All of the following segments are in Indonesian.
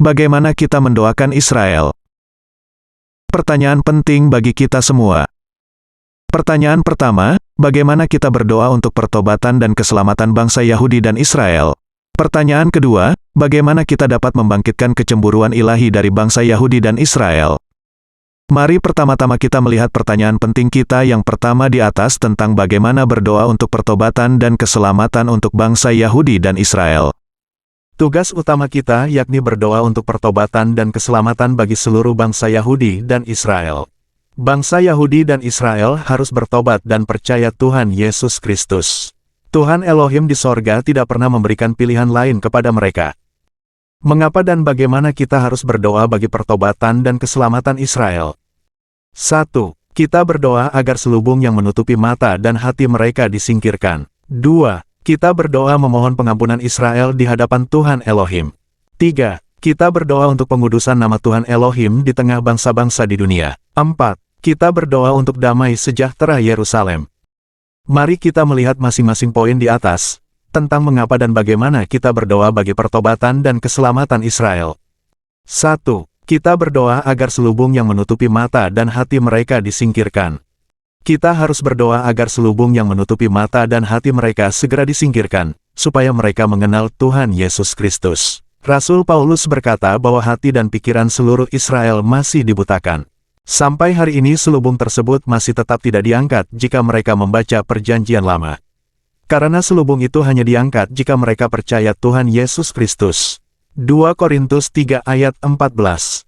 Bagaimana kita mendoakan Israel? Pertanyaan penting bagi kita semua. Pertanyaan pertama, bagaimana kita berdoa untuk pertobatan dan keselamatan bangsa Yahudi dan Israel? Pertanyaan kedua, bagaimana kita dapat membangkitkan kecemburuan ilahi dari bangsa Yahudi dan Israel? Mari pertama-tama kita melihat pertanyaan penting kita yang pertama di atas tentang bagaimana berdoa untuk pertobatan dan keselamatan untuk bangsa Yahudi dan Israel. Tugas utama kita yakni berdoa untuk pertobatan dan keselamatan bagi seluruh bangsa Yahudi dan Israel. Bangsa Yahudi dan Israel harus bertobat dan percaya Tuhan Yesus Kristus. Tuhan Elohim di sorga tidak pernah memberikan pilihan lain kepada mereka. Mengapa dan bagaimana kita harus berdoa bagi pertobatan dan keselamatan Israel? 1. Kita berdoa agar selubung yang menutupi mata dan hati mereka disingkirkan. 2. Kita berdoa memohon pengampunan Israel di hadapan Tuhan Elohim. 3. Kita berdoa untuk pengudusan nama Tuhan Elohim di tengah bangsa-bangsa di dunia. 4. Kita berdoa untuk damai sejahtera Yerusalem. Mari kita melihat masing-masing poin di atas, tentang mengapa dan bagaimana kita berdoa bagi pertobatan dan keselamatan Israel. 1. Kita berdoa agar selubung yang menutupi mata dan hati mereka disingkirkan. Kita harus berdoa agar selubung yang menutupi mata dan hati mereka segera disingkirkan, supaya mereka mengenal Tuhan Yesus Kristus. Rasul Paulus berkata bahwa hati dan pikiran seluruh Israel masih dibutakan. Sampai hari ini selubung tersebut masih tetap tidak diangkat jika mereka membaca Perjanjian Lama. Karena selubung itu hanya diangkat jika mereka percaya Tuhan Yesus Kristus. 2 Korintus 3 ayat 14.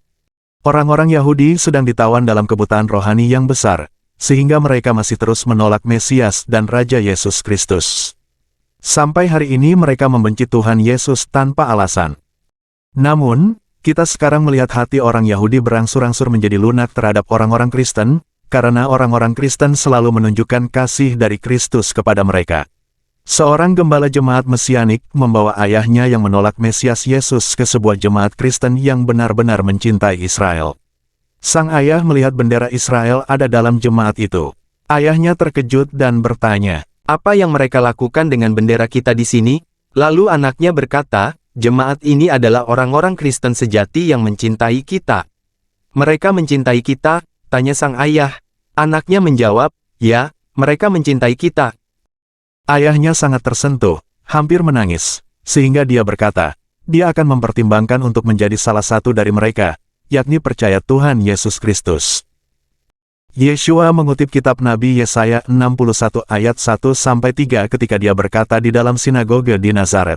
Orang-orang Yahudi sedang ditawan dalam kebutaan rohani yang besar, sehingga mereka masih terus menolak Mesias dan Raja Yesus Kristus. Sampai hari ini mereka membenci Tuhan Yesus tanpa alasan. Namun, kita sekarang melihat hati orang Yahudi berangsur-angsur menjadi lunak terhadap orang-orang Kristen, karena orang-orang Kristen selalu menunjukkan kasih dari Kristus kepada mereka. Seorang gembala jemaat Mesianik membawa ayahnya yang menolak Mesias Yesus ke sebuah jemaat Kristen yang benar-benar mencintai Israel. Sang ayah melihat bendera Israel ada dalam jemaat itu. Ayahnya terkejut dan bertanya, "Apa yang mereka lakukan dengan bendera kita di sini?" Lalu anaknya berkata, "Jemaat ini adalah orang-orang Kristen sejati yang mencintai kita." "Mereka mencintai kita?" tanya sang ayah. Anaknya menjawab, "Ya, mereka mencintai kita." Ayahnya sangat tersentuh, hampir menangis, sehingga dia berkata, dia akan mempertimbangkan untuk menjadi salah satu dari mereka, yakni percaya Tuhan Yesus Kristus. Yeshua mengutip kitab Nabi Yesaya 61 ayat 1-3 ketika dia berkata di dalam sinagoge di Nazaret,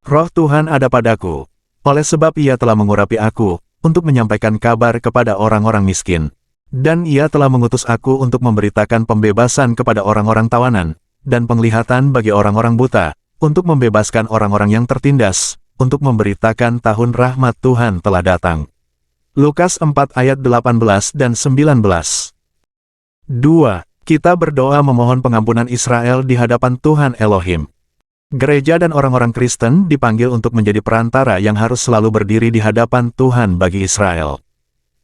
"Roh Tuhan ada padaku, oleh sebab ia telah mengurapi aku, untuk menyampaikan kabar kepada orang-orang miskin. Dan ia telah mengutus aku untuk memberitakan pembebasan kepada orang-orang tawanan, dan penglihatan bagi orang-orang buta, untuk membebaskan orang-orang yang tertindas, untuk memberitakan tahun rahmat Tuhan telah datang." Lukas 4 ayat 18 dan 19. 2. Kita berdoa memohon pengampunan Israel di hadapan Tuhan Elohim. Gereja dan orang-orang Kristen dipanggil untuk menjadi perantara yang harus selalu berdiri di hadapan Tuhan bagi Israel.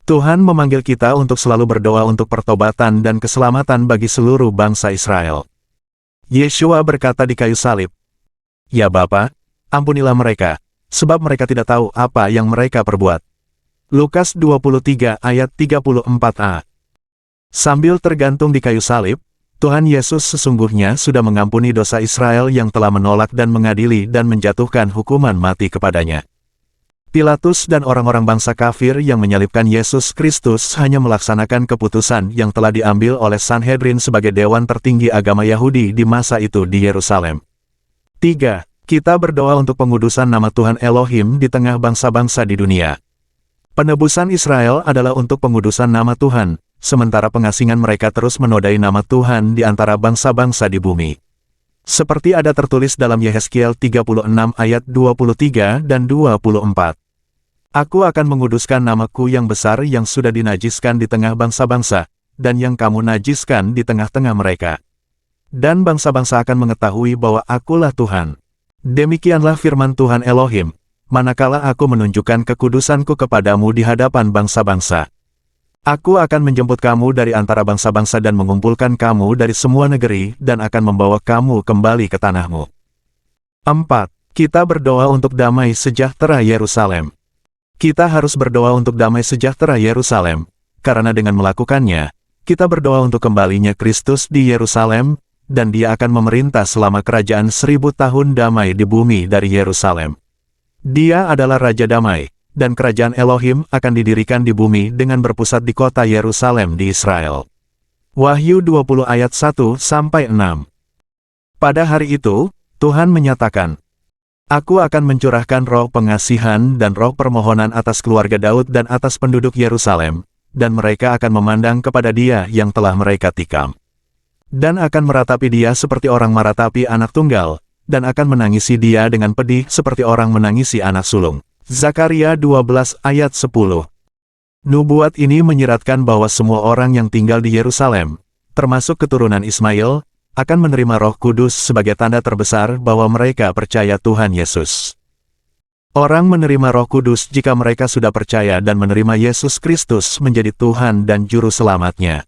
Tuhan memanggil kita untuk selalu berdoa untuk pertobatan dan keselamatan bagi seluruh bangsa Israel. Yeshua berkata di kayu salib, "Ya Bapa, ampunilah mereka, sebab mereka tidak tahu apa yang mereka perbuat." Lukas 23 ayat 34a. Sambil tergantung di kayu salib, Tuhan Yesus sesungguhnya sudah mengampuni dosa Israel yang telah menolak dan mengadili dan menjatuhkan hukuman mati kepadanya. Pilatus dan orang-orang bangsa kafir yang menyalibkan Yesus Kristus hanya melaksanakan keputusan yang telah diambil oleh Sanhedrin sebagai dewan tertinggi agama Yahudi di masa itu di Yerusalem. 3. Kita berdoa untuk pengudusan nama Tuhan Elohim di tengah bangsa-bangsa di dunia. Penebusan Israel adalah untuk pengudusan nama Tuhan, sementara pengasingan mereka terus menodai nama Tuhan di antara bangsa-bangsa di bumi. Seperti ada tertulis dalam Yehezkiel 36 ayat 23 dan 24. "Aku akan menguduskan namaku yang besar yang sudah dinajiskan di tengah bangsa-bangsa, dan yang kamu najiskan di tengah-tengah mereka. Dan bangsa-bangsa akan mengetahui bahwa akulah Tuhan. Demikianlah firman Tuhan Elohim, manakala aku menunjukkan kekudusanku kepadamu di hadapan bangsa-bangsa. Aku akan menjemput kamu dari antara bangsa-bangsa dan mengumpulkan kamu dari semua negeri dan akan membawa kamu kembali ke tanahmu." 4. Kita berdoa untuk damai sejahtera Yerusalem. Kita harus berdoa untuk damai sejahtera Yerusalem, karena dengan melakukannya, kita berdoa untuk kembalinya Kristus di Yerusalem, dan Dia akan memerintah selama kerajaan 1000 tahun damai di bumi dari Yerusalem. Dia adalah Raja Damai, dan kerajaan Elohim akan didirikan di bumi dengan berpusat di kota Yerusalem di Israel. Wahyu 20 ayat 1-6. Pada hari itu, Tuhan menyatakan, Aku akan mencurahkan roh pengasihan dan roh permohonan atas keluarga Daud dan atas penduduk Yerusalem, dan mereka akan memandang kepada Dia yang telah mereka tikam. Dan akan meratapi Dia seperti orang meratapi anak tunggal, dan akan menangisi Dia dengan pedih seperti orang menangisi anak sulung. Zakaria 12 ayat 10. Nubuat ini menyiratkan bahwa semua orang yang tinggal di Yerusalem, termasuk keturunan Ismail, akan menerima Roh Kudus sebagai tanda terbesar bahwa mereka percaya Tuhan Yesus. Orang menerima Roh Kudus jika mereka sudah percaya dan menerima Yesus Kristus menjadi Tuhan dan Juru Selamatnya.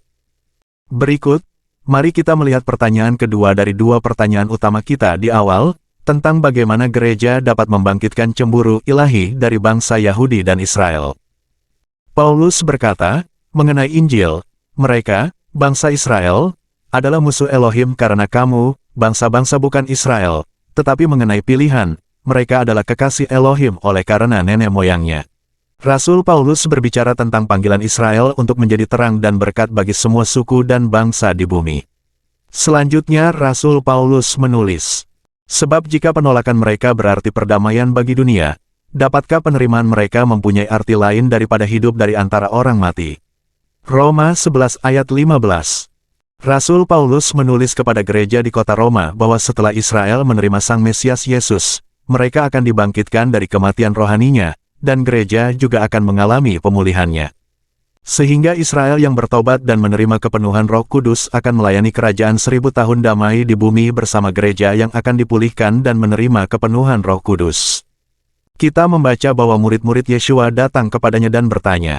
Berikut, mari kita melihat pertanyaan kedua dari dua pertanyaan utama kita di awal, tentang bagaimana gereja dapat membangkitkan cemburu ilahi dari bangsa Yahudi dan Israel. Paulus berkata, mengenai Injil, mereka, bangsa Israel, adalah musuh Elohim karena kamu, bangsa-bangsa bukan Israel, tetapi mengenai pilihan, mereka adalah kekasih Elohim oleh karena nenek moyangnya. Rasul Paulus berbicara tentang panggilan Israel untuk menjadi terang dan berkat bagi semua suku dan bangsa di bumi. Selanjutnya Rasul Paulus menulis, sebab jika penolakan mereka berarti perdamaian bagi dunia, dapatkah penerimaan mereka mempunyai arti lain daripada hidup dari antara orang mati? Roma 11 ayat 15. Rasul Paulus menulis kepada gereja di kota Roma bahwa setelah Israel menerima Sang Mesias Yesus, mereka akan dibangkitkan dari kematian rohaninya, dan gereja juga akan mengalami pemulihannya. Sehingga Israel yang bertobat dan menerima kepenuhan Roh Kudus akan melayani kerajaan 1000 tahun damai di bumi bersama gereja yang akan dipulihkan dan menerima kepenuhan Roh Kudus. Kita membaca bahwa murid-murid Yeshua datang kepadanya dan bertanya,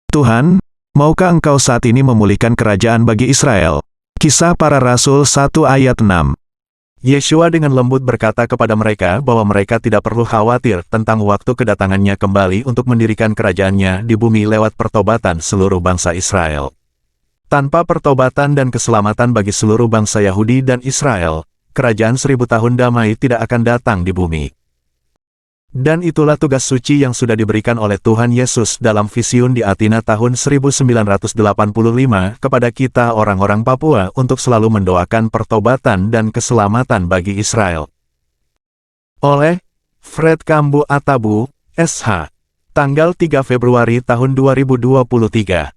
Tuhan, maukah Engkau saat ini memulihkan kerajaan bagi Israel? Kisah Para Rasul 1 ayat 6. Yeshua dengan lembut berkata kepada mereka bahwa mereka tidak perlu khawatir tentang waktu kedatangannya kembali untuk mendirikan kerajaannya di bumi lewat pertobatan seluruh bangsa Israel. Tanpa pertobatan dan keselamatan bagi seluruh bangsa Yahudi dan Israel, kerajaan 1000 tahun damai tidak akan datang di bumi. Dan itulah tugas suci yang sudah diberikan oleh Tuhan Yesus dalam vision di Athena tahun 1985 kepada kita orang-orang Papua untuk selalu mendoakan pertobatan dan keselamatan bagi Israel. Oleh Fred Kambu Atabu, SH. Tanggal 3 Februari tahun 2023.